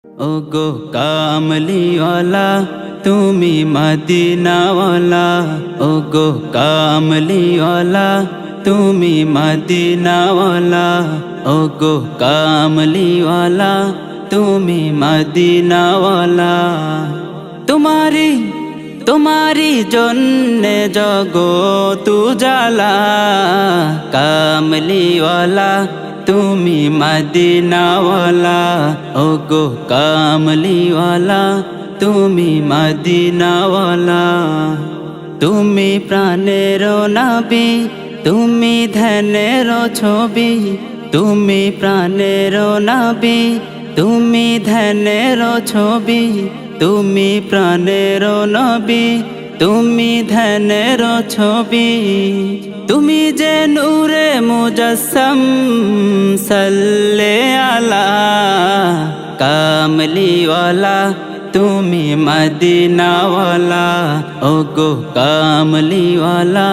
ওগো কামলিওয়ালা তুমি মদিনাওয়ালা, ওগো কামলিওয়ালা তুমি মদিনাওয়ালা, ওগো কামলিওয়ালা তুমি মদিনাওয়ালা। তোমারি জন্যে জগৎ উজালা, কামলিওয়ালা তুমি মদিনাওয়ালা, ওগো কামলিওয়ালা তুমি মদিনাওয়ালা। তুমি প্রাণের নবী, তুমি ধ্যানের ছবি, তুমি প্রাণের নবী, তুমি ধ্যানের ছবি, তুমি প্রাণের নবী, তুমি ধ্যানের ছবি। তুমি যে নূরে মুজাসসাম সাল্লে আলা, কামলিওয়ালা তুমি মদিনাওয়ালা, ওগো কামলিওয়ালা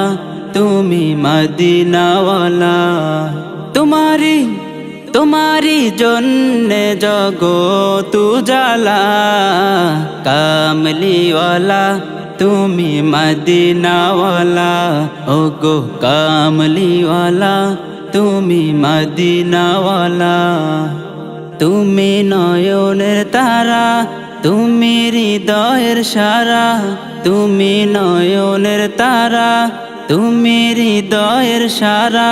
তুমি মদিনাওয়ালা। তোমারি জন্যে জগৎ উজালা, কামলিওয়ালা তুমি মদিনাওয়ালা, ওগো কামলিওয়ালা তুমি মদিনাওয়ালা। তুমি নয়নের তারা, তুমি হৃদয়ের সারা, তুমি নয়নের তারা, তুমি হৃদয়ের সারা,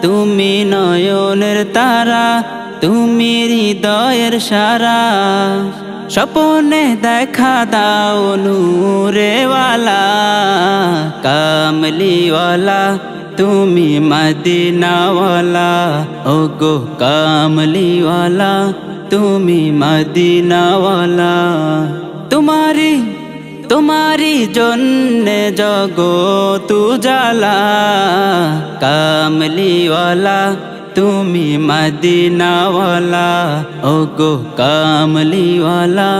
তুমি নয়নের তারা, তুমি হৃদয়ের সারা। স্বপ্নে দেখা দাও নূরেওয়ালা, কামলিওয়ালা তুমি মদিনাওয়ালা, ওগো কামলিওয়ালা তুমি মদিনাওয়ালা। তোমারি জন্যে জগৎ উজালা, কামলিওয়ালা তুমি মদিনাওয়ালা, ওগো কামলিওয়ালা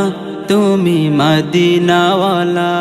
তুমি মদিনাওয়ালা।